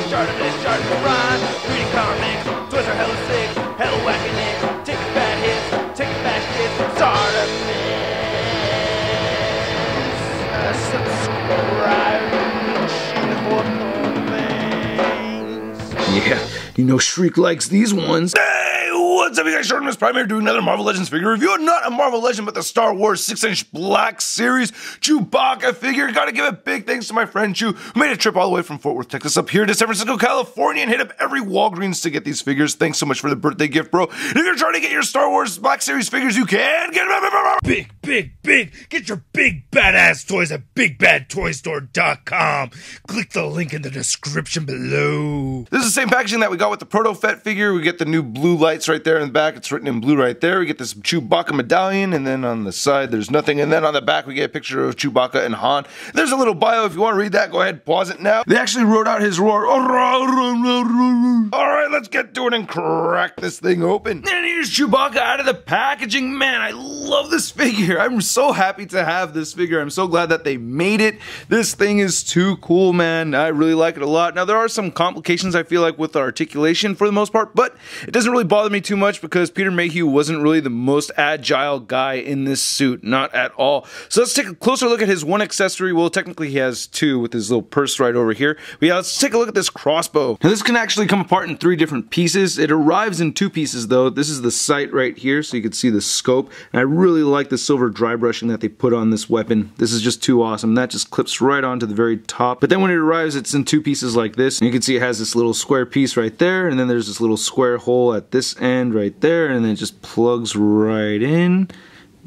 Articulation, rhyme, reading comics, toys are hella sick, hella whacking it, taking bad hits, taking bad shit, start a subscribe for Yeah, you know Shriek likes these ones. Hey, what's up you guys, Short Prime here doing another Marvel Legends figure review. Not a Marvel Legend, but the Star Wars 6-inch Black Series Chewbacca figure. Gotta give a big thanks to my friend Chew, who made a trip all the way from Fort Worth, Texas up here to San Francisco, California, and hit up every Walgreens to get these figures. Thanks so much for the birthday gift, bro. And if you're trying to get your Star Wars Black Series figures, you can get them. Big. Get your big badass toys at BigBadToyStore.com. Click the link in the description below. This is the same packaging that we got with the Proto Fett figure. We get the new blue lights right there in the back. It's written in blue right there. We get this Chewbacca medallion, and then on the side there's nothing. And then on the back we get a picture of Chewbacca and Han. There's a little bio. If you want to read that, go ahead, pause it now. They actually wrote out his roar. Alright, let's get to it and crack this thing open. And here's Chewbacca out of the packaging. Man, I love this figure. I'm so happy to have this figure. I'm so glad that they made it. This thing is too cool, man. I really like it a lot. Now, there are some complications, I feel like, with the articulation for the most part, but it doesn't really bother me too much because Peter Mayhew wasn't really the most agile guy in this suit. Not at all. So let's take a closer look at his one accessory. Well, technically he has two with his little purse right over here. But yeah, let's take a look at this crossbow. Now, this can actually come apart in 3 different pieces. It arrives in 2 pieces, though. This is the sight right here, so you can see the scope. And I really like the silver dry brushing that they put on this weapon. This is just too awesome. That just clips right onto the very top. But then when it arrives, it's in 2 pieces like this. And you can see it has this little square piece right there, and then there's this little square hole at this end right there, and then it just plugs right in.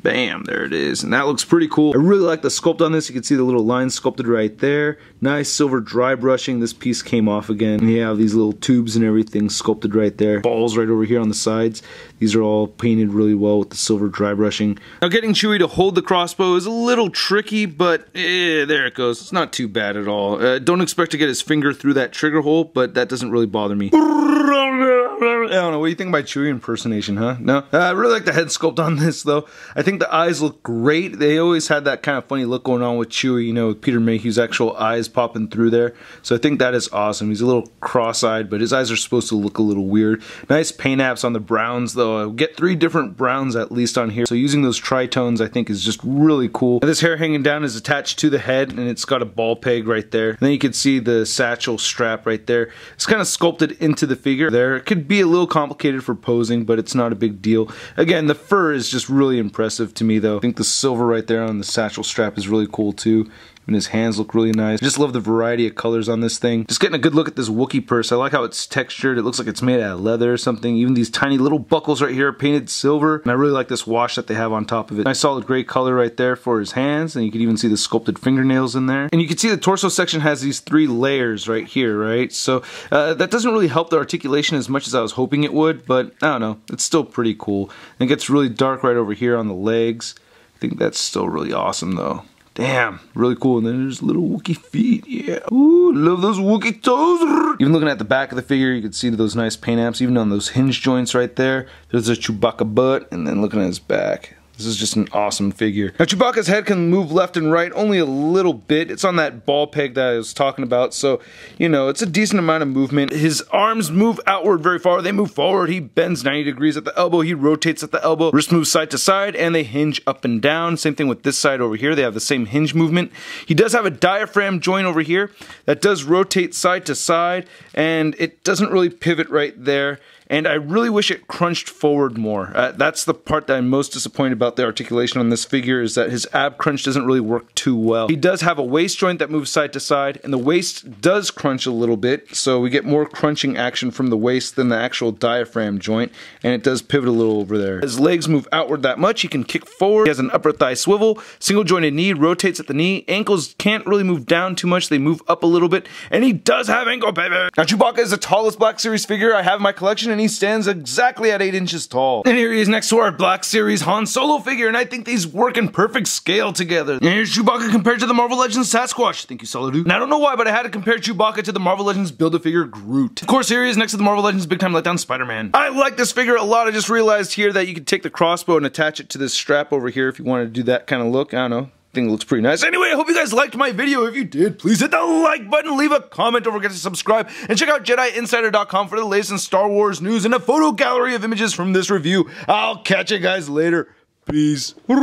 Bam, there it is. And that looks pretty cool. I really like the sculpt on this. You can see the little lines sculpted right there. Nice silver dry brushing. This piece came off again. And you have these little tubes and everything sculpted right there. Balls right over here on the sides. These are all painted really well with the silver dry brushing. Now, getting Chewie to hold the crossbow is a little tricky, but there it goes. It's not too bad at all. Don't expect to get his finger through that trigger hole, but that doesn't really bother me. I don't know, what do you think about Chewie impersonation, huh? No? I really like the head sculpt on this, though. I think the eyes look great. They always had that kind of funny look going on with Chewie, you know, with Peter Mayhew's actual eyes popping through there. So I think that is awesome. He's a little cross-eyed, but his eyes are supposed to look a little weird. Nice paint apps on the browns, though. I get 3 different browns at least on here. So using those tritones, I think, is just really cool. And this hair hanging down is attached to the head, and it's got a ball peg right there. And then you can see the satchel strap right there. It's kind of sculpted into the figure there. It could be a little complicated for posing, but it's not a big deal. Again, the fur is just really impressive to me, though. I think the silver right there on the satchel strap is really cool too. Even his hands look really nice. I just love the variety of colors on this thing. Just getting a good look at this Wookiee purse. I like how it's textured. It looks like it's made out of leather or something. Even these tiny little buckles right here are painted silver. And I really like this wash that they have on top of it. Nice solid gray color right there for his hands. And you can even see the sculpted fingernails in there. And you can see the torso section has these 3 layers right here, right? So that doesn't really help the articulation as much as I was hoping it would. But I don't know. It's still pretty cool. And it gets really dark right over here on the legs. I think that's still really awesome though. Damn, really cool. And then there's little Wookiee feet. Yeah. Ooh, love those Wookiee toes. Even looking at the back of the figure, you can see those nice paint apps. Even on those hinge joints right there. There's a Chewbacca butt. And then looking at his back. This is just an awesome figure. Now, Chewbacca's head can move left and right only a little bit. It's on that ball peg that I was talking about, so, you know, it's a decent amount of movement. His arms move outward very far. They move forward. He bends 90 degrees at the elbow. He rotates at the elbow. Wrist moves side to side, and they hinge up and down. Same thing with this side over here. They have the same hinge movement. He does have a diaphragm joint over here that does rotate side to side, and it doesn't really pivot right there. And I really wish it crunched forward more. That's the part that I'm most disappointed about the articulation on this figure, is that his ab crunch doesn't really work too well. He does have a waist joint that moves side to side, and the waist does crunch a little bit, so we get more crunching action from the waist than the actual diaphragm joint, and it does pivot a little over there. His legs move outward that much. He can kick forward. He has an upper thigh swivel, single jointed knee, rotates at the knee. Ankles can't really move down too much. They move up a little bit, and he does have ankle pivot. Now, Chewbacca is the tallest Black Series figure I have in my collection, and he stands exactly at 8 inches tall. And here he is next to our Black Series Han Solo figure, and I think these work in perfect scale together. And here's Chewbacca compared to the Marvel Legends Sasquatch. Thank you, Solid. And I don't know why, but I had to compare Chewbacca to the Marvel Legends Build-A-Figure Groot. Of course, here he is next to the Marvel Legends Big Time Letdown Spider-Man. I like this figure a lot. I just realized here that you could take the crossbow and attach it to this strap over here if you wanted to do that kind of look. I don't know. I think it looks pretty nice. Anyway, I hope you guys liked my video. If you did, please hit the like button, leave a comment, don't forget to subscribe, and check out JediInsider.com for the latest in Star Wars news and a photo gallery of images from this review. I'll catch you guys later. Peace. Gave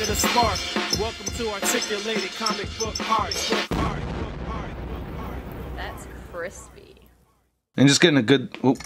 it a spark. Welcome to Articulated Comic Book Art. That's crispy. And just getting a good... Whoop.